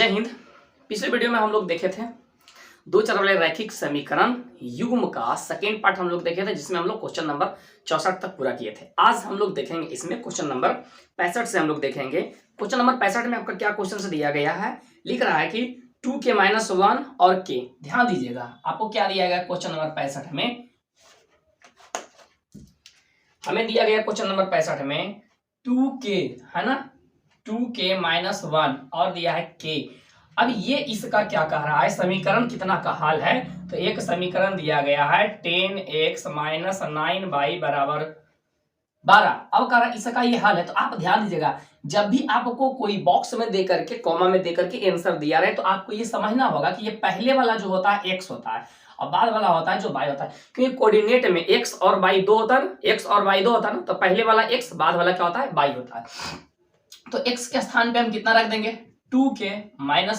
जय हिंद। पिछले वीडियो में हम लोग देखे थे दो चर वाले रैखिक समीकरण युग्म का सेकेंड पार्ट हम लोग देखे थे, जिसमें हम लोग क्वेश्चन नंबर 64 तक पूरा किए थे। आज हम लोग देखेंगे इसमें क्वेश्चन नंबर 65 से हम लोग देखेंगे। क्वेश्चन नंबर 65 में आपका क्या क्वेश्चन से दिया गया है, लिख रहा है कि 2k-1 और k। ध्यान दीजिएगा, आपको क्या दिया गया क्वेश्चन नंबर 65 में, हमें दिया गया क्वेश्चन नंबर 65 में 2k है ना, 2k-1 और दिया है k। अब ये इसका क्या कह रहा है, समीकरण कितना का हाल है, तो एक समीकरण दिया गया है 10x - 9y बराबर 12। अब कह रहा है इसका ये हाल है। तो आप ध्यान दीजिएगा, जब भी आपको कोई बॉक्स में दे करके कॉमा में दे करके आंसर दिया रहे, तो आपको ये समझना होगा कि ये पहले वाला जो होता है x होता है और बाद वाला होता है जो y होता है। क्योंकि कोऑर्डिनेट में x और y दो होता है, x और y दो होता है ना, तो पहले वाला x, बाद वाला क्या होता है, y होता है। तो x के स्थान पे हम कितना रख देंगे, 2k-1 -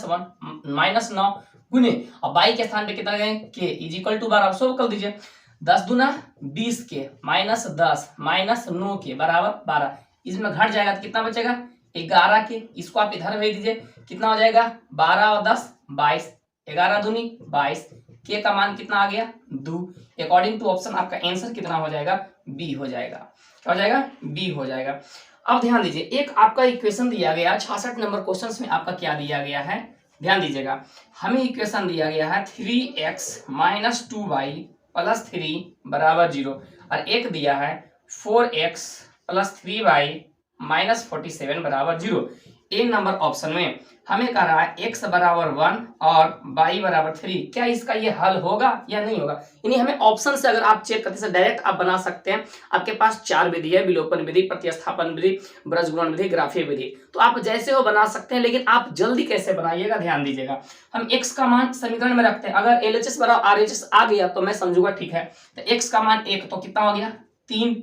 9 गुने, और y के स्थान पे कितना रखेंगे, k = 12। सो कर दीजिए, 10 दूना 20k -10 -9k बराबर 12। इसमें घट जाएगा तो कितना बचेगा, 11k। इसको आप इधर भेज दीजिए, कितना हो जाएगा, 12 और 10 22, 11 दूनी 22, k का मान कितना आ गया, 2। अकॉर्डिंग टू ऑप्शन आपका आंसर कितना हो जाएगा, बी हो जाएगा। क्या हो जाएगा, बी हो जाएगा। अब ध्यान दीजिए, एक आपका इक्वेशन दिया गया 66 नंबर क्वेश्चन में आपका क्या दिया गया है, ध्यान दीजिएगा। हमें इक्वेशन दिया गया है 3x - 2y + 3 = 0 और एक दिया है 4x + 3y - 47 = 0। ए नंबर ऑप्शन में हमें कह रहा है x = 1 और y = 3। क्या इसका ये हल होगा या नहीं होगा, यानी हमें ऑप्शन से अगर आप चेक करते हैं, डायरेक्ट आप बना सकते हैं। आपके पास 4 विधि है, विलोपन विधि, प्रतिस्थापन विधि, ब्रजगुणन विधि, ग्राफीय विधि। तो आप जैसे हो बना सकते हैं, लेकिन आप जल्दी कैसे बनाइएगा, ध्यान दीजिएगा। हम x का मान समीकरण में रखते हैं, अगर LHS = RHS आ गया तो मैं समझूंगा ठीक है। तो x का मान 1 तो कितना हो गया, 3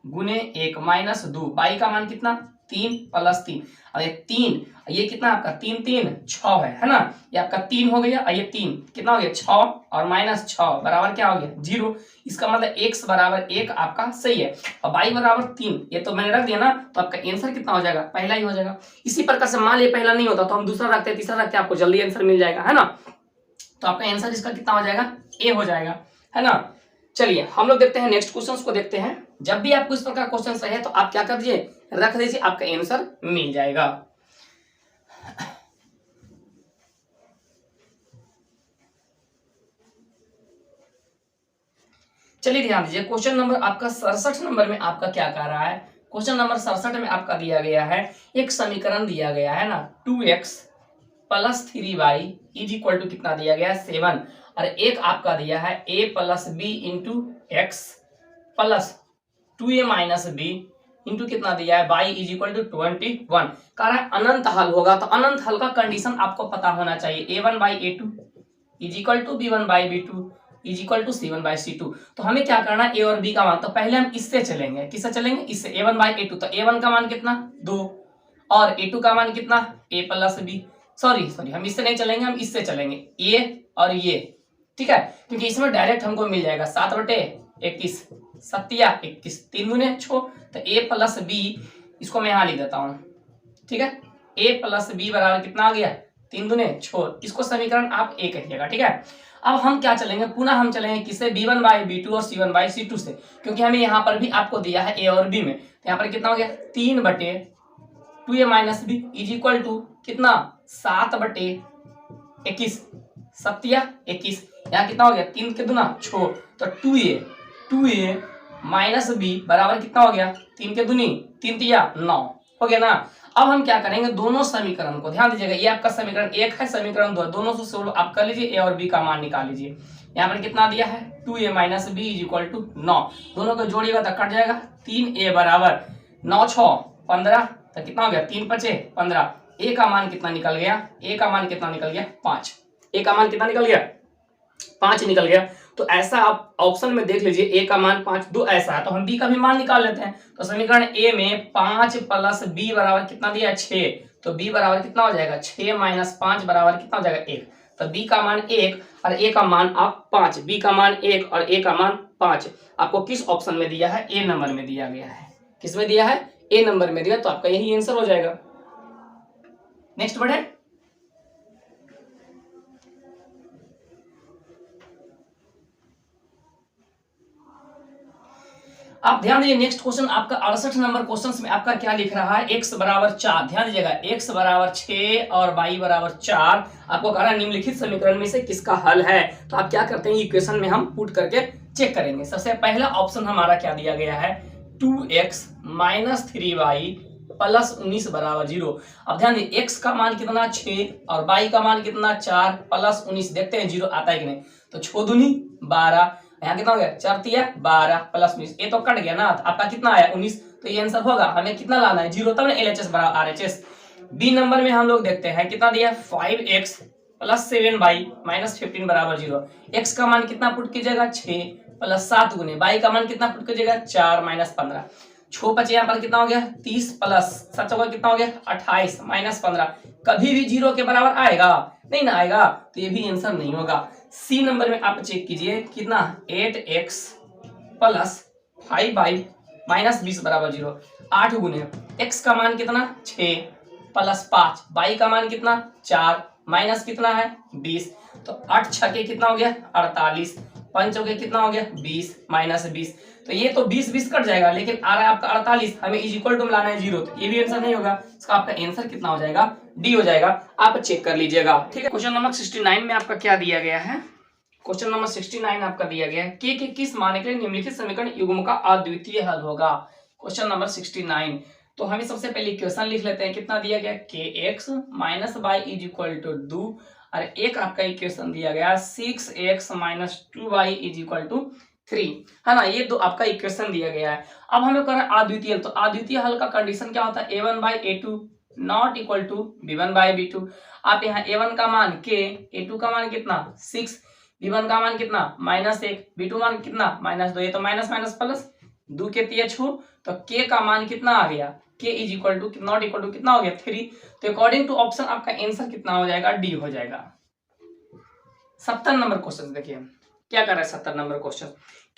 गुने 1 - 2, y का मान कितना, 3 + 3, और ये 3, ये कितना आपका 3 3 6 है ना, ये आपका 3 हो गया और ये 3 कितना हो गया, 6 और -6 बराबर क्या हो गया, 0। इसका मतलब x = 1 आपका सही है और y = 3, ये तो मैंने रख दिया ना, तो आपका आंसर कितना हो जाएगा, पहला ही हो जाएगा। इसी प्रकार से मान लिया पहला नहीं होता तो हम दूसरा रखते, तीसरा रखते, आपको जल्दी आंसर मिल जाएगा, है ना। तो आपका आंसर इसका कितना हो जाएगा, ए हो जाएगा, है ना। चलिए हम लोग देखते हैं नेक्स्ट क्वेश्चन को देखते हैं। जब भी आपको इस प्रकार क्वेश्चन रहे तो आप क्या कर दीजिए, रख दीजिए, आपका आंसर मिल जाएगा। चलिए ध्यान दीजिए, क्वेश्चन नंबर आपका 67 नंबर में आपका क्या कह रहा है। क्वेश्चन नंबर 67 में आपका दिया गया है, एक समीकरण दिया गया है ना, 2x + 3y = कितना दिया गया है, 7, और एक आपका दिया है a + b × x + 2a - b into कितना दिया है, y = 21। कह रहा है अनंत हल होगा, तो अनंत हल का कंडीशन आपको पता होना चाहिए, a1/a2 = b1/b2 = c1/c2। तो हमें क्या करना है, a और b का मान, तो पहले हम इससे चलेंगे, किससे चलेंगे, इससे, a1/a2, तो a1 का मान कितना, 2, और a2 का मान कितना, a + b, सॉरी हम इससे नहीं चलेंगे, हम इससे चलेंगे, a और ये, ठीक है, क्योंकि इसमें डायरेक्ट हमको मिल जाएगा 7/21, 7 या 21, 3 गुने 6, तो a + b, इसको मैं यहाँ लिख देता हूँ, ठीक है, a + b बराबर कितना आ गया, 3 गुने 6, इसको समीकरण आप a कहिएगा, ठीक है। अब हम क्या चलेंगे, पुनः हम चलेंगे किससे, b1/b2 और c1/c2 से, क्योंकि हमें यहाँ पर भी आपको दिया है a और b में, तो यहाँ पर कितना हो गया, 3/2a - b = कितना, 7/21, 7 या 21, यहाँ कितना हो गया, 3 के दूना 6, तो 2a - b बराबर कितना हो गया, 3 के दूनी 3 तिया 9 हो गया ना। अब हम क्या करेंगे, दोनों समीकरण को, ध्यान दीजिएगा, ये आपका समीकरण 1 है, समीकरण 2, दोनों से सोल्व आप कर लीजिए, a और b का मान निकाल लीजिए। यहाँ पर कितना दिया है, 2a - b = 9, दोनों को जोड़िएगा तो कट जाएगा, 3a बराबर 9 6 15, तो कितना हो गया, 3 5 15, a का मान कितना निकल गया, a का मान कितना निकल गया, 5, a का मान कितना निकल गया, 5 निकल गया। तो ऐसा आप ऑप्शन में देख लीजिए, a का मान 5, 2 ऐसा है, तो हम b का भी मान निकाल लेते हैं। तो समीकरण a में 5 + b बराबर कितना दिया है, 6, तो b बराबर कितना हो जाएगा, 6 - 5 बराबर कितना हो जाएगा, 1, तो b का मान 1 और a का मान आप 5, b का मान 1 और a का मान 5 आपको किस ऑप्शन में दिया है, a नंबर में दिया गया है। किस में दिया है, a नंबर में दिया, तो आपका यही आंसर हो जाएगा। नेक्स्ट बढ़े, आप ध्यान दीजिए, नेक्स्ट क्वेश्चन आपका 68 नंबर क्वेश्चन में आपका क्या लिख रहा है, x बराबर 4। ध्यान दीजिएगा, x बराबर 6 और y बराबर 4 आपको कह रहा है निम्नलिखित समीकरण में से किसका हल है। तो आप क्या करते हैं, इक्वेशन में हम पुट करके चेक करेंगे। सबसे पहला ऑप्शन हमारा क्या दिया गया है, 2x माइनस 3y प्लस 19 बराबर 0। अब ध्यान दीजिए, x का मान कितना 6 और y का मान कितना 4 प्लस 19, देखते हैं 0 आता है कि नहीं। तो 6 दूनी 12, यहाँ कितना हो गया 4 तिया 12 प्लस 19, ये तो कट गया ना, तो आपका कितना आया 19। तो ये आंसर होगा, हमें कितना लाना है 0, तब ना LHS बराबर RHS। बी नंबर में हम लोग देखते हैं कितना दिया 5x प्लस 7y माइनस 15 बराबर 0। x का मान कितना पुट कीजिएगा 6 प्लस 7 गुने y का मान कितना पुट कीजिएगा 4 माइनस 15। 6 बचे यहाँ पर कितना हो गया 30 प्लस 7 होगा कितना हो गया 28 माइनस 15। कभी भी 0 के बराबर आएगा नहीं ना आएगा, तो ये भी आंसर नहीं होगा। सी नंबर में आप चेक कीजिए कितना 8x प्लस 5y माइनस 20 बराबर 0। 8 गुने x का मान कितना 6 प्लस 5, y का मान कितना 4 माइनस कितना है 20। तो 8 छके कितना हो गया 48, 5 चौके कितना हो गया 20 माइनस 20। तो ये तो 20 कट जाएगा, लेकिन आ रहा है आपका 48, हमें इज इक्वल टू मिलाना है 0, तो ये भी आंसर नहीं होगा। इसका आपका आंसर कितना हो जाएगा डी हो जाएगा। आप चेक कर लीजिएगा, ठीक है। क्वेश्चन नंबर 69 में आपका क्या दिया गया है, क्वेश्चन नंबर 69 आपका दिया गया है के किस मान के लिए निम्नलिखित समीकरण युग्म का अद्वितीय हल होगा। क्वेश्चन नंबर 69, तो हमें सबसे पहले इक्वेशन लिख लेते हैं। कितना दिया गया kx minus y is equal to 2, और एक आपका इक्वेशन दिया गया 6x minus 2y is equal to 3, है ना। ये दो आपका इक्वेशन दिया गया है। अब हमें कर अद्वितीय, तो अद्वितीय हल का कंडीशन क्या होता है, a1 by a2 not equal to b1 by b2। आप यहाँ a1 का मान k, a2 का मान कितना 6, b1 का मान कितना -1, b2 मान कितना -2, ये तो माइनस माइनस प्लस 2 के 3 छो, तो k का मान कितना आ गया, k is equal to not equal to कितना हो गया 3। तो अकॉर्डिंग टू ऑप्शन आपका आंसर कितना हो जाएगा डी हो जाएगा। 70 नंबर क्वेश्चन देखिए क्या कर रहा है 70 नंबर क्वेश्चन,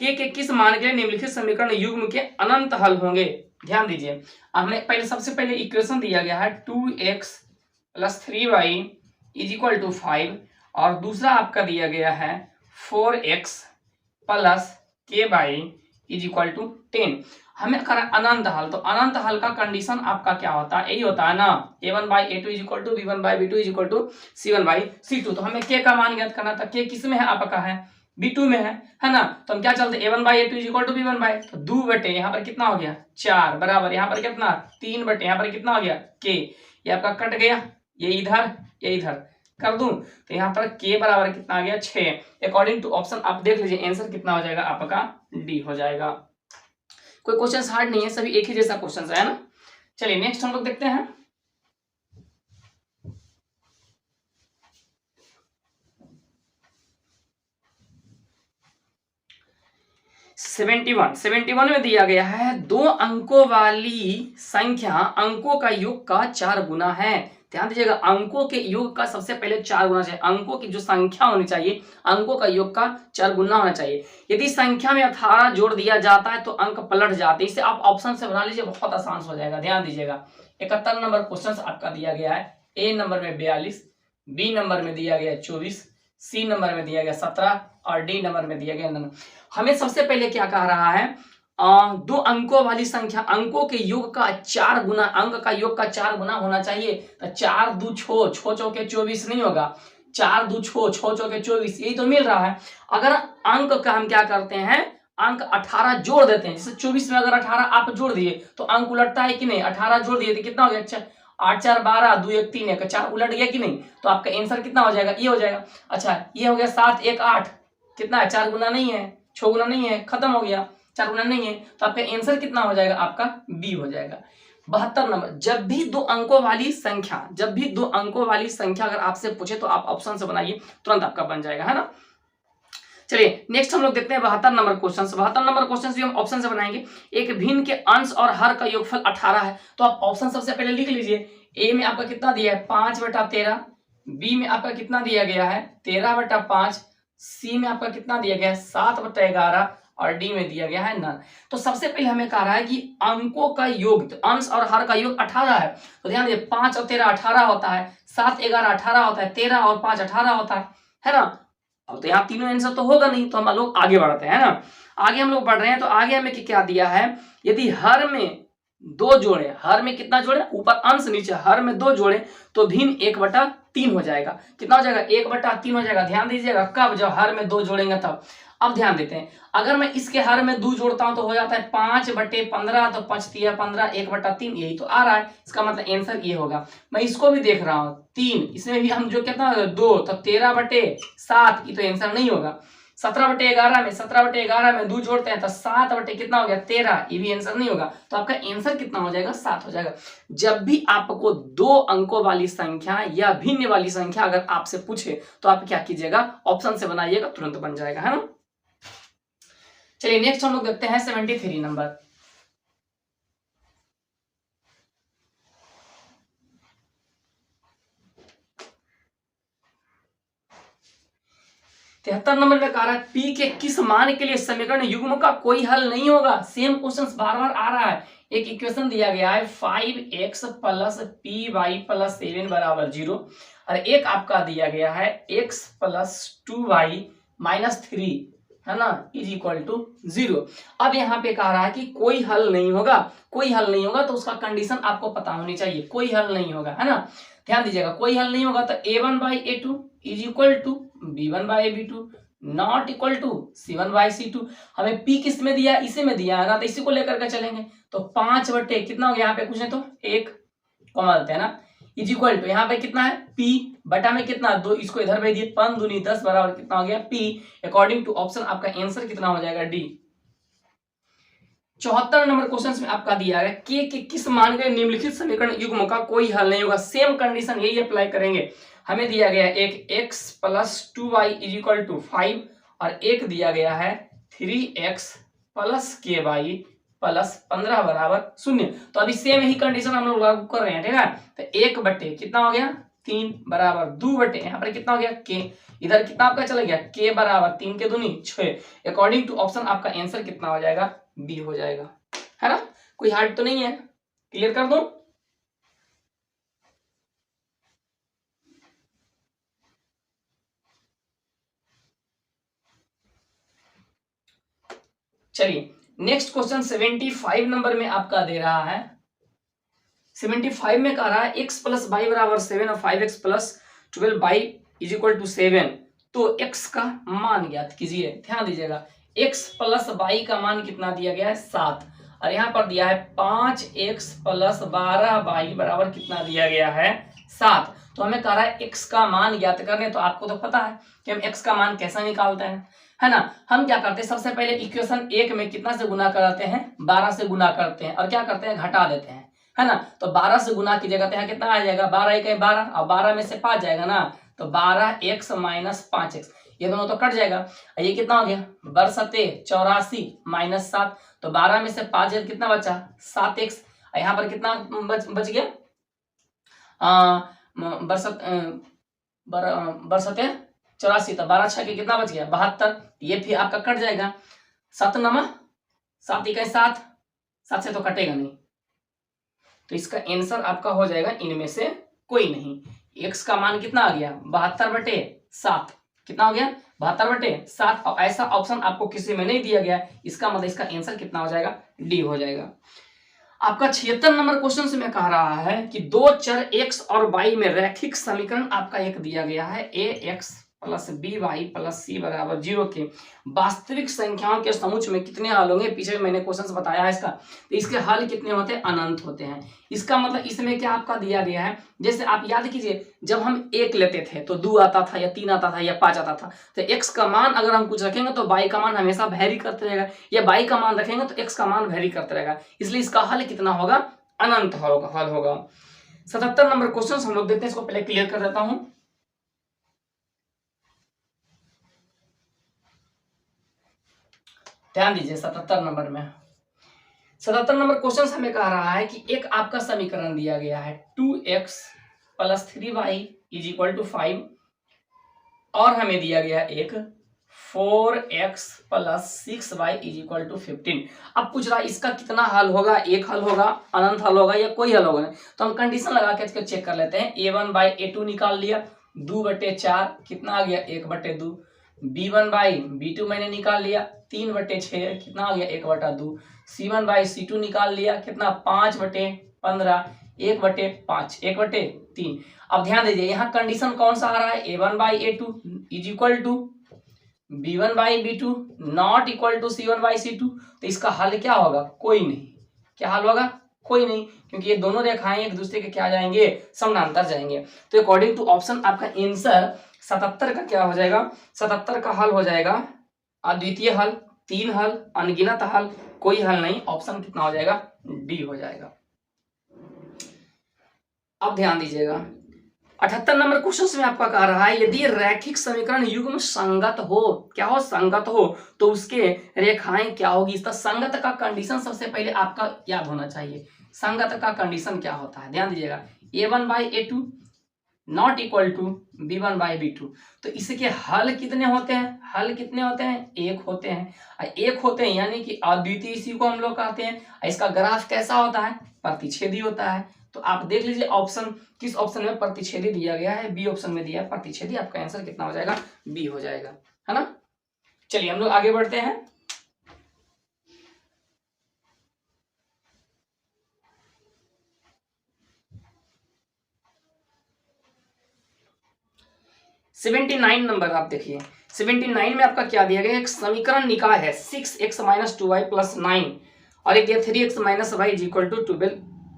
के किस मान के लिए निम्नलिखित समीकरण युग्म के अनंत हल होंगे। ध्यान दीजिए, हमें पहले सबसे पहले इक्वेशन दिया गया है 2x plus 3y is equal to 5, और दूसरा आपका दिया गया है 4x plus ky is equal to 10। हमें करा अनंत हल, तो अनंत हल का कंडीशन आपका क्या होता है, यही होता है ना a1 by a2 is equal to b1 by b2 is equal to c1 by c2। तो हमें k का मान ज्ञात करना था, k किस में है आपका है b2 में है ना। तो हम क्या चलते a1 by a2 is equal to b1 by, तो 2 बटे यहाँ पर कितना हो गया 4 बराबर यहाँ पर कितना 3 बटे यहाँ पर कितना हो गया k, ये आपका कट गया, ये इधर कर दूं, तो यहाँ पर k बराबर कितना आ गया 6। अकॉर्डिंग टू ऑप्शन आप देख लीजिए आंसर कितना हो जाएगा आपका डी हो जाएगा। कोई क्वेश्चन हार्ड नहीं है, सभी एक ही जैसा क्वेश्चन है ना। चलिए नेक्स्ट हम लोग देखते हैं। 71 में दिया गया है 2 अंकों वाली संख्या अंकों का योग का 4 गुना है। ध्यान दीजिएगा, अंकों के योग का सबसे पहले 4 गुना चाहिए, अंकों की जो संख्या होनी चाहिए अंकों का योग का 4 गुना होना चाहिए। यदि संख्या में 18 जोड़ दिया जाता है तो अंक पलट जाते हैं। इसे आप ऑप्शन से बना लीजिए, बहुत आसान हो जाएगा। ध्यान दीजिएगा, 71 नंबर क्वेश्चन आपका दिया गया है, ए नंबर में 42, बी नंबर में दिया गया 24, सी नंबर में दिया गया 17 और डी नंबर में दिया गया 9। हमें सबसे पहले क्या कह रहा है, 2 अंकों वाली संख्या अंकों के योग का 4 गुना, अंक का योग का 4 गुना होना चाहिए। तो 4 2 छो चौके 24 नहीं होगा, 4 2 छो चौके 24, यही तो मिल रहा है। अगर अंक का हम क्या करते हैं, अंक 18 जोड़ देते हैं, जैसे 24 में अगर 18 आप जोड़ दिए तो अंक उलटता है कि नहीं, 18 जोड़ दिए तो कितना हो गया 8 4 12 2 1 3 1, 4 उलट गया कि नहीं, तो आपका आंसर कितना हो जाएगा, ये हो जाएगा। अच्छा ये हो गया 7 1 8, कितना है 4 गुना नहीं है, 6 गुना नहीं है, खत्म हो गया, 4 गुना नहीं है, तो आपका आंसर कितना हो जाएगा, आपका बी हो जाएगा। 72 नंबर, जब भी 2 अंकों वाली संख्या अगर आपसे पूछे तो आप ऑप्शन से बनाइए, तुरंत आपका बन जाएगा, है ना। चलिए नेक्स्ट हम लोग देखते हैं 72 नंबर क्वेश्चन। 72 नंबर क्वेश्चन भी हम ऑप्शन से बनाएंगे। एक भिन्न के अंश और हर का योगफल 18 है, तो आप ऑप्शन सबसे पहले लिख लीजिए। ए में आपका कितना दिया है 5/13, बी में आपका कितना दिया गया है 13/5, सी में आपका कितना दिया गया है 7/11 और डी में दिया गया है 9। तो सबसे पहले हमें कह रहा है कि अंकों का योग, तो अंश और हर का योग 18 है, तो ध्यान दीजिए 5 और 13 18 होता है, 7 11 18 होता है, 13 और 5 18 होता है ना। अब तो यहाँ तीनों आंसर तो होगा नहीं, तो हम लोग आगे बढ़ते हैं ना। आगे हम लोग बढ़ रहे हैं, तो आगे हमें क्या दिया है, यदि हर में दो जोड़े, हर में कितना जोड़े, ऊपर अंश नीचे, हर में दो जोड़े तो भिन्न 1/3 हो जाएगा। कितना हो जाएगा, 1/3 हो जाएगा। ध्यान दीजिएगा, कब, जब हर में दो जोड़ेंगे तब। अब ध्यान देते हैं, अगर मैं इसके हर में 2 जोड़ता हूं तो हो जाता है 5/15, तो 5×3 = 1/3, यही तो आ रहा है। इसका मतलब आंसर ये होगा। मैं इसको भी देख रहा हूं 3, इसमें भी हम जो कहता है 2, तो 13/7, ये तो आंसर नहीं होगा। 17/11 में 17/11 में 2 जोड़ते हैं तो 7 कितना हो गया 13, ये भी आंसर नहीं होगा। तो आपका आंसर कितना हो जाएगा, 7 हो जाएगा। जब भी आपको 2 अंकों वाली संख्या या भिन्न वाली संख्या अगर आपसे पूछे तो आप क्या कीजिएगा, ऑप्शन से बनाइएगा, तुरंत बन जाएगा, है ना। चलिए नेक्स्ट हम लोग देखते हैं 73 नंबर। 73 नंबर में कह रहा है p के किस मान के लिए समीकरण युग्म का कोई हल नहीं होगा। सेम क्वेश्चन बार बार आ रहा है। एक इक्वेशन दिया गया है 5x + py + 7 = 0, और एक आपका दिया गया है x + 2y - 3, है ना, = 0। अब यहाँ पे कह रहा है कि कोई हल नहीं होगा। कोई हल नहीं होगा तो उसका कंडीशन आपको पता होनी चाहिए। कोई हल नहीं होगा, है ना। ध्यान दीजिएगा, कोई हल नहीं होगा तो a1/a2 = b1/b2 not equal to c1/c2। हमें p किस में दिया, इसी में दिया है ना, तो इसी को लेकर के चलेंगे। तो 5 बटे कितना हो गया, यहाँ पे पूछे तो 1 कॉमा देते हैं ना, इक्वल टू यहाँ पे कितना है p बटा में कितना 2, इसको इधर भेज दिए, 5 दूनी 10 बराबर कितना हो गया p। अकॉर्डिंग टू ऑप्शन आपका आंसर कितना हो जाएगा, डी। 74 नंबर क्वेश्चन में आपका दिया है k के किस मान के निम्नलिखित समीकरण युग्म का कोई हल नहीं होगा। सेम कंडीशन यही अप्लाई करेंगे। हमें दिया गया एक x + 2y = 5, और एक दिया गया है 3x + ky + 15 = 0। तो अभी सेम ही कंडीशन हम लोग लागू कर रहे हैं, ठीक है। तो 1 बटे कितना हो गया 3 बराबर 2 बटे यहाँ पर कितना हो गया k, इधर कितना आपका चला गया k बराबर 3 के दूनी 6। अकॉर्डिंग टू ऑप्शन आपका आंसर कितना हो जाएगा, बी हो जाएगा, है ना। कोई हार्ड तो नहीं है, क्लियर कर दो। चलिए नेक्स्ट क्वेश्चन 75 नंबर में आपका दे रहा है। 75 में कह रहा है x + y = 7 और 5x + 12y = 7। तो x का मान ज्ञात कीजिए। ध्यान दीजिएगा, x + y का मान कितना दिया गया है 7, और यहाँ पर दिया है 5x + 12y बराबर कितना दिया गया है 7। तो हमें कह रहा है x का मान ज्ञात करने। तो आपको तो पता है कि हम x का मान कैसे निकालते हैं, है ना। हम क्या करते हैं, सबसे पहले इक्वेशन 1 में कितना से गुना करते हैं, 12 से गुना करते हैं, और क्या करते हैं घटा देते हैं, है ना। तो 12 से गुना कीजिएगा तो यहाँ कितना आ जाएगा 12 × 12, और 12 में से 5 जाएगा ना, तो 12x - 5x, ये दोनों तो कट जाएगा। ये कितना हो गया बरसते 84 - 7, तो 12 में से 5 कितना बचा 7x। यहाँ पर कितना बच गया बरसते 84, तो 12 छः के कितना बच गया 72। ये फिर आपका कट जाएगा, 7 × 7 = 7, 7 से तो कटेगा नहीं। तो इसका आंसर आपका हो जाएगा इनमें से कोई नहीं। x का मान कितना आ गया 72/7, कितना हो गया 72/7। और ऐसा ऑप्शन आपको किसी में नहीं दिया गया, इसका मतलब इसका आंसर कितना हो जाएगा, डी हो जाएगा। आपका 76 नंबर क्वेश्चन से मैं कह रहा है कि दो चर x और y में रैखिक समीकरण आपका एक दिया गया है ax + by + c = 0 के वास्तविक संख्याओं के समुच्चय में कितने हल होंगे। पीछे मैंने क्वेश्चन बताया है इसका, तो इसके हल कितने होते हैं, अनंत होते हैं। इसका मतलब इसमें क्या आपका दिया गया है, जैसे आप याद कीजिए जब हम 1 लेते थे तो 2 आता था, या 3 आता था, या 5 आता था। तो x का मान अगर हम कुछ रखेंगे तो y का मान हमेशा वैरी करते रहेगा, या y का मान रखेंगे तो x का मान वैरी करते रहेगा। इसलिए इसका हल कितना होगा, अनंत हल होगा। 77 नंबर क्वेश्चन हम लोग देखते हैं, इसको पहले क्लियर कर देता हूं। ध्यान दीजिए 77 नंबर में, 77 नंबर क्वेश्चन हमें कह रहा है कि एक आपका समीकरण दिया गया है 2x + 3y = 5, और हमें दिया गया एक 4x + 6y = 15। अब पूछ रहा है इसका कितना हल होगा, एक हल होगा, अनंत हल होगा, या कोई हल होगा। तो हम कंडीशन लगा के चेक कर लेते हैं। a1/a2 निकाल लिया, 2/4 कितना आ गया 1/2, b1/b2 मैंने निकाल लिया 3/6 कितना आ गया 1/2। c1/c2 निकाल लिया कितना 5/15 1/5 1/3। अब ध्यान दीजिए यहाँ कंडीशन कौन सा आ रहा है a1/a2 is equal to b1/b2 not equal to c1/c2। तो इसका हल क्या होगा कोई नहीं। क्या हल होगा कोई नहीं, क्योंकि ये दोनों रेखाएं एक दूसरे के क्या जाएंगे समानांतर जाएंगे। तो अकॉर्डिंग टू ऑप्शन आपका आंसर 77 का क्या हो जाएगा 77 का हल हो जाएगा अद्वितीय हल 3 हल अनगिनत हल कोई हल नहीं। ऑप्शन कितना हो जाएगा डी हो जाएगा। अब ध्यान दीजिएगा 78 नंबर क्वेश्चन में आपका कह रहा है यदि रैखिक समीकरण युग्म संगत हो, क्या हो संगत हो, तो उसके रेखाएं क्या होगी। इसका संगत का कंडीशन सबसे पहले आपका याद होना चाहिए। संगत का कंडीशन क्या होता है ध्यान दीजिएगा a1/a2 not equal to b1/b2। तो इसके हल कितने होते हैं हल कितने होते हैं एक होते हैं एक होते हैं यानी कि अद्वितीय इसी को हम लोग कहते हैं। इसका ग्राफ कैसा होता है प्रतिच्छेदी होता है। तो आप देख लीजिए ऑप्शन किस ऑप्शन में प्रतिच्छेदी दिया गया है बी ऑप्शन में दिया है प्रतिच्छेदी। आपका आंसर कितना हो जाएगा बी हो जाएगा है ना। चलिए हम लोग आगे बढ़ते हैं। सेवेंटी 79 नंबर आप देखिए 79 में आपका क्या दिया गया एक समीकरण निकाय है 6x - 2y + 9 और एक 3x - y = 12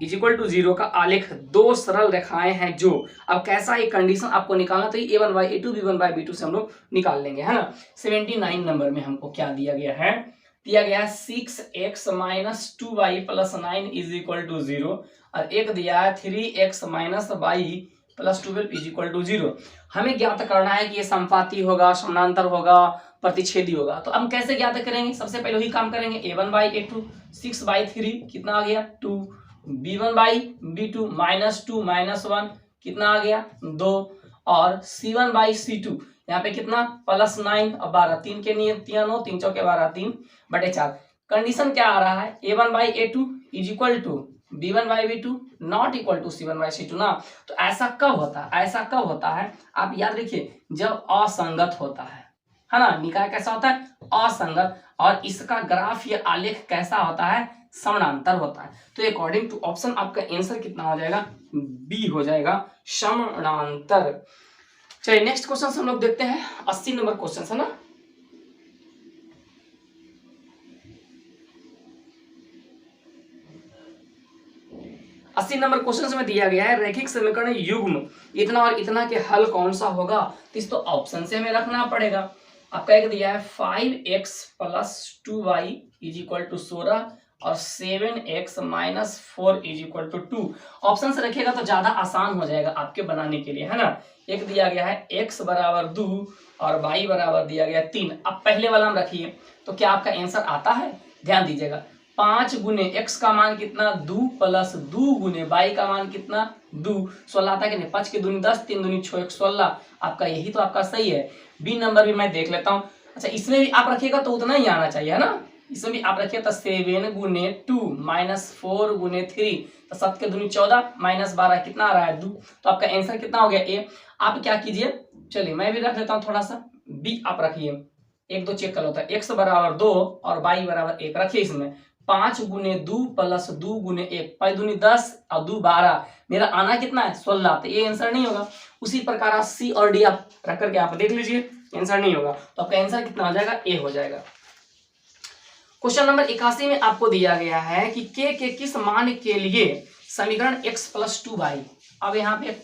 is equal to 0 का आलेख दो सरल रेखाएं हैं जो अब कैसा एक कंडीशन आपको निकालना तो a1/a2 b1/b2 से हम लोग निकाल लेंगे है ना। 79 नंबर में हमको क्या दिया गया है 6x - 2y + 9 is equal to 0 और एक दिया है 3x - y + 12 is equal to 0। हमें ज्ञात करना है कि ये समपाती होगा समानांतर होगा प्रतिच्छेदी होगा। तो हम कैसे ज्ञात करेंगे सबसे पहले वही काम करेंगे a1/a2 6/3 कितना आ गया 2 b1/b2 -2 -1 कितना आ गया 2 और c1/c2 यहाँ पे कितना +9 और 12 3 के नियम 3 9 3 चौके 12 3/4। कंडीशन क्या आ रहा है a1/a2 is equal to b1/b2 not equal to c1/c2 ना। तो ऐसा कब होता है आप याद रखिए जब असंगत होता है ना। निकाय कैसा होता है असंगत और इसका ग्राफ या आलेख कैसा होता है समानांतर होता है। तो अकॉर्डिंग टू ऑप्शन आपका आंसर कितना हो जाएगा बी हो जाएगा समानांतर। चलिए नेक्स्ट क्वेश्चन हम लोग देखते हैं 80 नंबर क्वेश्चन है ना। अस्सी नंबर क्वेश्चन में दिया गया है रैखिक समीकरण युग्म इतना और इतना के हल कौन सा होगा। तो इस तो ऑप्शन से हमें रखना पड़ेगा। आपका एक दिया है 5x + 2y = 16 और 7x - 4 = 2। ऑप्शन से रखिएगा तो ज्यादा आसान हो जाएगा आपके बनाने के लिए है ना। एक दिया गया है x = 2 और y = दिया गया 3। अब पहले वाला हम रखिए तो क्या आपका आंसर आता है ध्यान दीजिएगा 5 गुने x का मान कितना 2 + 2 गुने y का मान कितना 2 16 आता है कि नहीं 5 के दूनी 10 3 दूनी 6 16 आपका यही तो आपका सही है। बी नंबर भी मैं देख लेता हूँ। अच्छा इसमें भी आप रखिएगा तो उतना ही आना चाहिए है ना। इसमें भी आप रखिए तो 7 गुने 2 -4 गुने 3 तो 7 के दूनी 14 -12 कितना आ रहा है 2। तो आपका आंसर कितना हो गया ए। आप क्या कीजिए चलिए मैं भी रख लेता हूँ थोड़ा सा बी आप रखिए 1 2 चेक कर होता है x = 2 और y = 1 रखिए। इसमें 5 गुने 2 + 2 गुने 1 5 दूनी 10 और 2 12 मेरा आना कितना है 16। तो ये आंसर नहीं होगा। उसी प्रकार आप सी और डी आप रख करके आप देख लीजिए आंसर नहीं होगा। तो आपका आंसर कितना हो जाएगा ए हो जाएगा। क्वेश्चन नंबर 81 में आपको दिया गया है कि के किस मान के लिए समीकरण x + 2y। अब यहाँ पे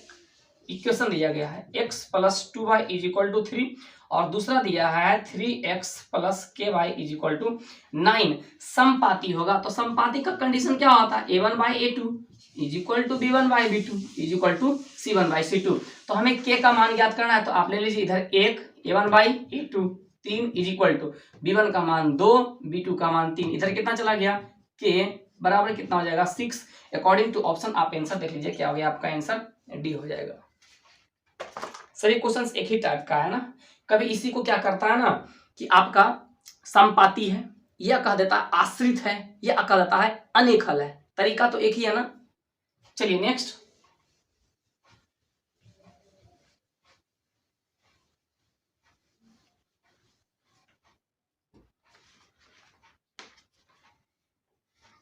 इक्वेशन दिया गया है x + 2y = 3 और दूसरा दिया है 3x + ky = 9 समपाती होगा। तो समपाती का कंडीशन क्या होता है a1/a2 = b1/b2 = c1/c2। तो हमें k का मान ज्ञात करना है तो आप ले लीजिए इधर 1 a1/a2 3 = b1 का मान 2 b2 का मान 3 इधर कितना चला गया k बराबर कितना हो जाएगा 6। अकॉर्डिंग टू ऑप्शन आप आंसर देख लीजिए क्या हो गया आपका आंसर डी हो जाएगा। सभी क्वेश्चंस एक ही टाइप का है ना। कभी इसी को क्या करता है ना कि आपका समपाती है या कह देता है आश्रित है या कह देता है अनेक हल है। तरीका तो एक ही है ना। चलिए नेक्स्ट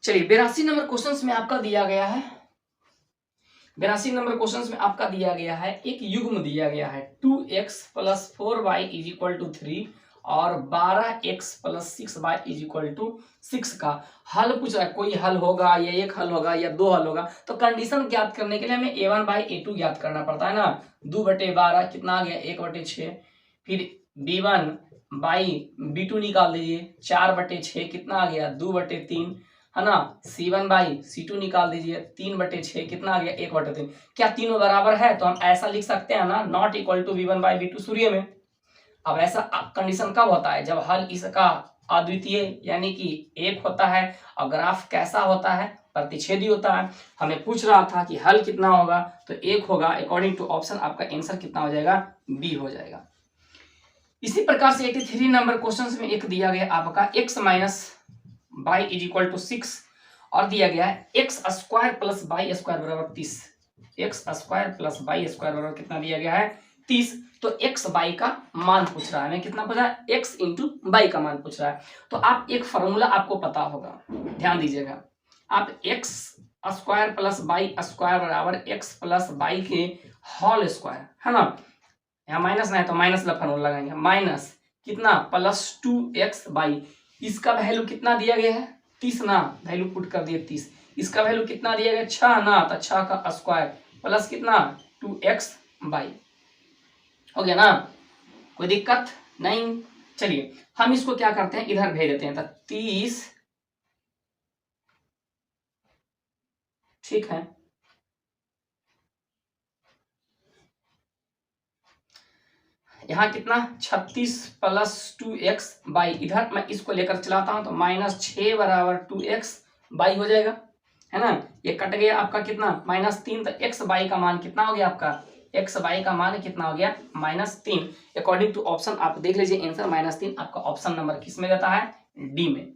चलिए 82 नंबर क्वेश्चन में आपका दिया गया है, 82 नंबर क्वेश्चन में आपका दिया गया है, एक युग्म दिया गया है 2x + 4y = 3 और 12x + 6y = 6 का हल पूछ रहा है। कोई हल होगा या एक हल होगा या दो हल होगा, तो कंडीशन ज्ञात करने के लिए हमें a1/a2 ज्ञात करना पड़ता है ना। 2/12 कितना आ गया 1/6, फिर b1/b2 निकाल दीजिए, 4/6 कितना आ गया 2/3 है ना। c1/c2 निकाल दीजिए, 3/6 कितना आ गया 1/3। क्या तीनों बराबर है? तो हम ऐसा लिख सकते हैं ना, नॉट इक्वल टू v1/v2 सूर्य में। अब ऐसा कंडीशन कब होता है? जब हल इसका अद्वितीय यानी कि एक होता है और ग्राफ कैसा होता है? प्रतिच्छेदी होता है। हमें पूछ रहा था कि हल कितना होगा, तो एक होगा। अकॉर्डिंग टू ऑप्शन आपका आंसर कितना हो जाएगा? बी हो जाएगा। इसी प्रकार से 83 नंबर क्वेश्चन में एक दिया गया आपका x - y = 6 और दिया गया है x² + y² = 30। x² + y² कितना दिया गया है? 30। तो x y का मान पूछ रहा है, हमें कितना पूछा है? x × y का मान पूछ रहा है। तो आप एक फॉर्मूला आपको पता होगा, ध्यान दीजिएगा। आप x² + y² = x + y के होल स्क्वायर, है ना। यहाँ माइनस नहीं तो माइनस का फॉर्मूला लगाएंगे, माइनस कितना +2xy। इसका वैल्यू कितना दिया गया है? 30 ना, वैल्यू पुट कर दिए 30। इसका वैल्यू कितना दिया गया? 6 ना, तो 6 का स्क्वायर प्लस कितना 2xy हो गया ना। कोई दिक्कत नहीं। चलिए हम इसको क्या करते हैं, इधर भेज देते हैं। तो 30 ठीक है, यहाँ कितना 36 + 2xy। इधर मैं इसको लेकर चलाता हूं तो -6 = 2xy हो जाएगा, है ना। ये कट गया आपका कितना -3। तो xy का मान कितना हो गया आपका? xy का मान कितना हो गया? -3। अकॉर्डिंग टू ऑप्शन आप देख लीजिए आंसर -3 आपका ऑप्शन नंबर किस में देता है? डी में।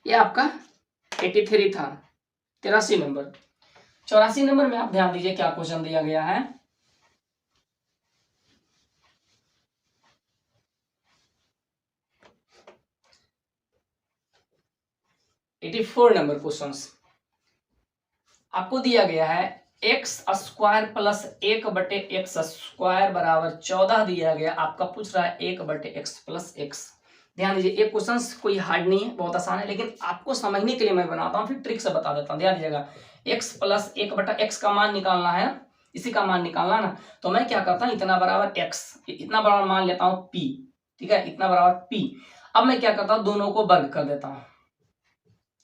ये आपका 83 था। 83 नंबर। 84 नंबर में आप ध्यान दीजिए क्या क्वेश्चन दिया गया है। 84 नंबर क्वेश्चन आपको दिया गया है x² + 1/x² = 14 दिया गया। आपका पूछ रहा है 1/x + x। ध्यान दीजिए, एक क्वेश्चन कोई हार्ड नहीं है, बहुत आसान है, लेकिन आपको समझने के लिए मैं बनाता हूँ, फिर ट्रिक से बता देता हूँ। ध्यान दीजिएगा, x + 1/x का मान निकालना है, इसी का मान निकालना ना। तो मैं क्या करता हूँ, इतना बराबर x, इतना बराबर मान लेता हूँ p, ठीक है, इतना बराबर p। अब मैं क्या करता हूँ, दोनों को वर्ग कर देता हूँ।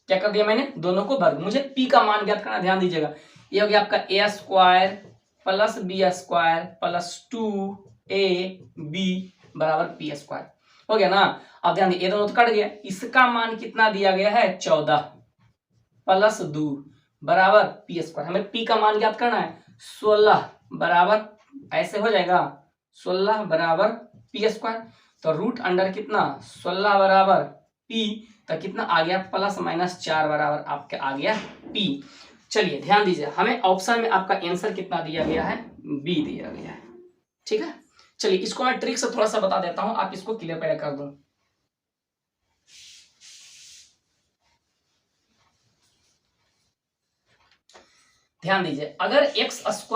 क्या कर दिया मैंने? दोनों को वर्ग। मुझे p का मान ज्ञात करना, ध्यान दीजिएगा। ये हो गया आपका a² + b² + 2ab = p² हो गया ना। अब ध्यान दीजिए, ये दोनों तो कट गया। इसका मान कितना दिया गया है? 14 + 2 = p²। हमें p का मान ज्ञात करना है। 16 बराबर ऐसे हो जाएगा, 16 = p²। तो √अंडर कितना 16 बराबर p, तो कितना आ गया +-4 बराबर आपके आ गया p। चलिए ध्यान दीजिए, हमें ऑप्शन में आपका आंसर कितना दिया गया है? बी दिया गया है, ठीक है। चलिए इसको मैं ट्रिक से थोड़ा सा बता देता हूं, आप इसको क्लियर पहले कर दूं। ध्यान दीजिए, अगर x² +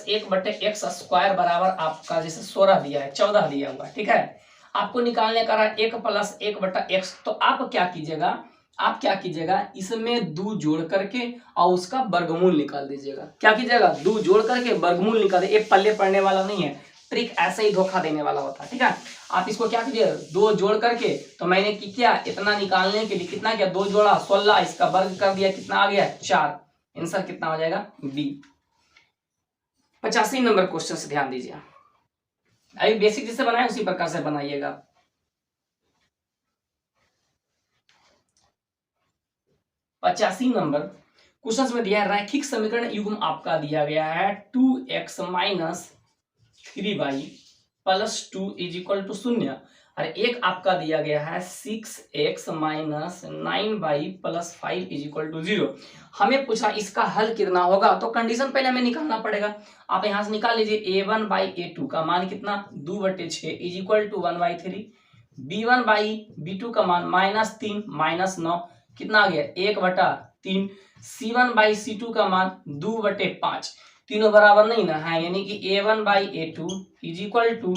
1/x² बराबर आपका जैसे 16 दिया है, 14 दिया हुआ है, ठीक है। आपको निकालने का रहा 1 + 1/x। तो आप क्या कीजिएगा, इसमें 2 जोड़ करके और उसका वर्गमूल निकाल दीजिएगा। क्या कीजिएगा? 2 जोड़ करके वर्गमूल निकाल दे। एक पल्ले पड़ने वाला नहीं है, ट्रिक ऐसे ही धोखा देने वाला होता है, ठीक है। आप इसको क्या कीजिए, 2 जोड़ करके, तो मैंने किया इतना निकालने के लिए कितना किया, 2 जोड़ा 16, इसका वर्ग कर दिया, कितना आ गया 4। आंसर कितना हो जाएगा? बी। 85 नंबर क्वेश्चन से ध्यान दीजिए, अभी बेसिक जैसे बनाए उसी प्रकार से बनाइएगा। 85 नंबर क्वेश्चन में दिया है रैखिक समीकरण युग्म आपका दिया गया है 2x - 3y + 2 = 0 और एक आपका दिया गया है 6x - 9y + 5 = 0। हमें पूछा इसका हल कितना होगा, तो कंडीशन पहले हमें निकालना पड़ेगा। आप यहां से निकाल लीजिए, a1/a2 का मान कितना 2/6 = 1/3, b1/b2 का मान -3 - 9 कितना आ गया 1/3। C1/C2 का मान 2/5, तीनों बराबर नहीं ना है, यानी कि A1/A2 is equal to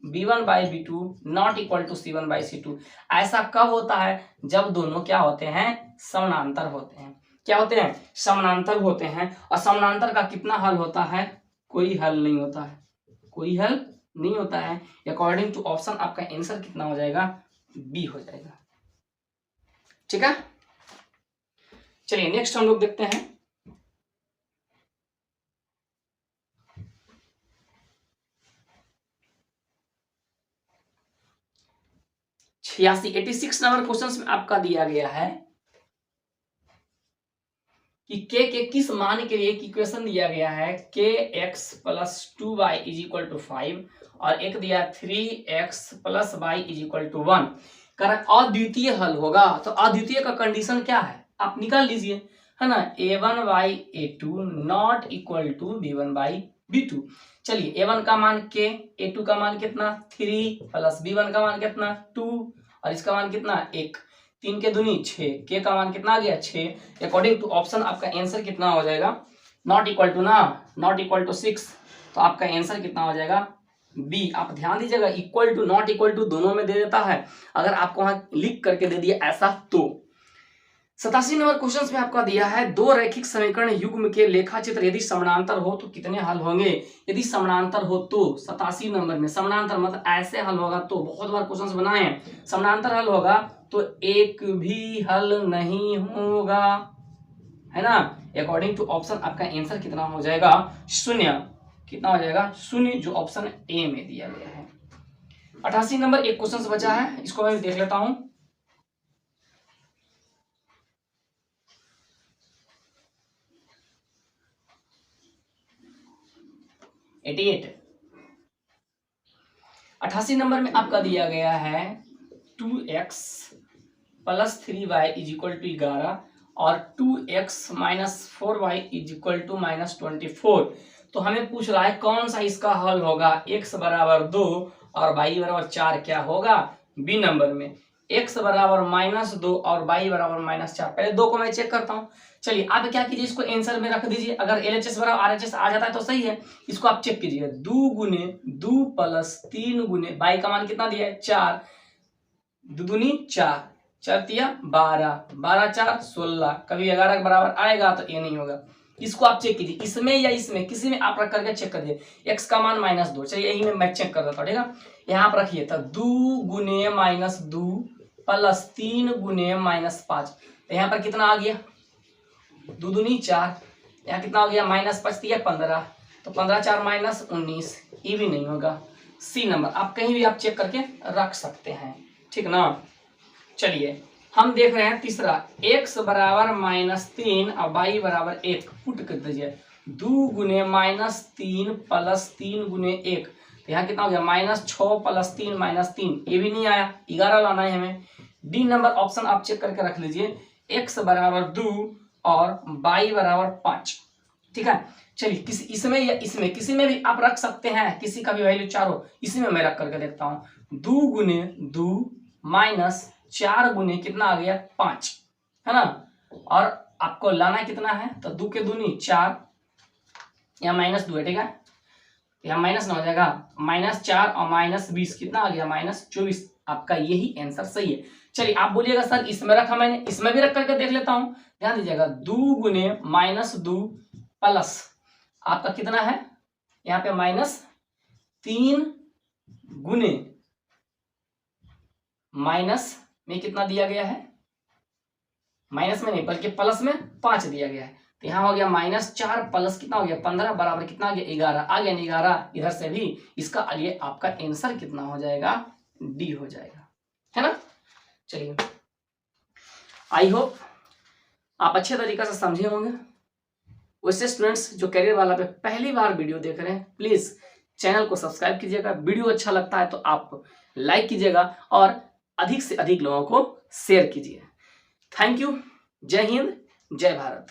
B1/B2 not equal to C1/C2। ऐसा कब होता है? जब दोनों क्या होते हैं? समानांतर होते हैं। क्या होते हैं? समानांतर होते हैं। और समानांतर का कितना हल होता है? कोई हल नहीं होता है, कोई हल नहीं होता है। अकॉर्डिंग टू ऑप्शन आपका आंसर कितना हो जाएगा? बी हो जाएगा। ठीक है, चलिए नेक्स्ट हम लोग देखते हैं। छियासी 86 नंबर क्वेश्चन में आपका दिया गया है कि के किस मान के लिए इक्वेशन दिया गया है के x plus 2y is equal to 5 और एक दिया 3x plus y is equal to 1। कारण अद्वितीय हल होगा, तो अद्वितीय का कंडीशन क्या है आप निकाल लीजिए, है ना, a1/a2 not equal to b1/b2। चलिए a1 का मान k, a2 का मान कितना 3 प्लस b1 का मान कितना 2 और इसका मान कितना 1, 3 के दूनी 6, के का मान कितना आ गया 6। अकॉर्डिंग टू ऑप्शन आपका आंसर कितना हो जाएगा? नॉट इक्वल टू ना, नॉट इक्वल टू 6, तो आपका आंसर कितना हो जाएगा? बी। आप ध्यान दीजिएगा equal to not equal to दोनों में दे देता है, अगर आपको वहां लिख करके दे दिया ऐसा तो। 87 नंबर क्वेश्चन में आपका दिया है दो रैखिक समीकरण युग्म के लेखाचित्र यदि समानांतर हो तो कितने हल होंगे? यदि समानांतर हो तो 87 नंबर में समानांतर मतलब ऐसे हल होगा तो, बहुत बार क्वेश्चन बनाए हैं, समानांतर हल होगा तो एक भी हल नहीं होगा, है ना। अकॉर्डिंग टू ऑप्शन आपका आंसर कितना हो जाएगा? शून्य। कितना हो जाएगा? शून्य, जो ऑप्शन ए में दिया गया है। 88 नंबर एक क्वेश्चन बचा है, इसको मैं देख लेता हूं। एटी 88 नंबर में आपका दिया गया है 2x plus 3y is equal to 11 और 2x minus 4y is equal to minus 24। तो हमें पूछ रहा है कौन सा इसका हल होगा? x बराबर 2 और y बराबर 4 क्या होगा? बी नंबर में x बराबर -2 और y बराबर -4। पहले दो को मैं चेक करता हूँ। चलिए आप क्या कीजिए, इसको आंसर में रख दीजिए, अगर LHS बराबर RHS आ जाता है तो सही है। इसको आप चेक कीजिए, 2 गुने 2 प्लस 3 गुने y का मान कितना दिया है 4, 2 दूनी 4, 4 तिया 12, 12 4 16, कभी 11 के बराबर आएगा तो ये नहीं होगा। इसको आप चेक कीजिए, इसमें या इसमें किसी में आप रख करके चेक कर दिए। x का मान -2, चलिए यही में मैं चेक कर देता हूँ, ठीक है। यहाँ आप रखिए तो 2 गुने -2 प्लस 3 गुने -5, तो यहाँ पर कितना आ गया 2 दूनी 4, यहाँ कितना हो गया -5 तिया 15, तो 15 4 -19, ये भी नहीं होगा। सी नंबर आप कहीं भी आप चेक करके रख सकते हैं, ठीक ना। चलिए हम देख रहे हैं तीसरा, x बराबर -3 और y बराबर 1 पुट कर दीजिए, 2 गुने -3 प्लस 3 गुने 1, तो यहाँ कितना हो गया -6 प्लस 3 -3, ये भी नहीं आया, 11 लाना है हमें। डी नंबर ऑप्शन आप चेक करके रख लीजिए, x बराबर 2 और y बराबर 5, ठीक है। चलिए इसमें या इसमें किसी में भी आप रख सकते हैं, किसी का भी वैल्यू 4 हो, इसी में मैं रख करके देखता हूँ। 2 गुने 2 माइनस 4 गुने कितना आ गया 5, है ना, और आपको लाना कितना है तो 2 के दूनी 4, यहाँ -2 है, ठीक है, यहाँ माइनस ना हो जाएगा, -4 और -20 कितना आ गया -24। आपका यही आंसर सही है। चलिए आप बोलिएगा सर इसमें रखा मैंने, इसमें भी रख करके देख लेता हूं। ध्यान दीजिएगा 2 गुने -2 प्लस आपका कितना है यहाँ पे -3 गुने माइनस में कितना दिया गया है, माइनस में नहीं बल्कि प्लस में 5 दिया गया है, तो यहाँ हो गया -4 प्लस कितना हो गया 15 बराबर कितना आ गया 11, आ गया 11 इधर से भी। इसका लिए आपका आंसर कितना हो जाएगा? डी हो जाएगा, है ना। चलिए आई होप आप अच्छे तरीके से समझे होंगे। वैसे स्टूडेंट्स जो करियर वाला पे पहली बार वीडियो देख रहे हैं प्लीज चैनल को सब्सक्राइब कीजिएगा, वीडियो अच्छा लगता है तो आप लाइक कीजिएगा और अधिक से अधिक लोगों को शेयर कीजिए। थैंक यू, जय हिंद, जय भारत।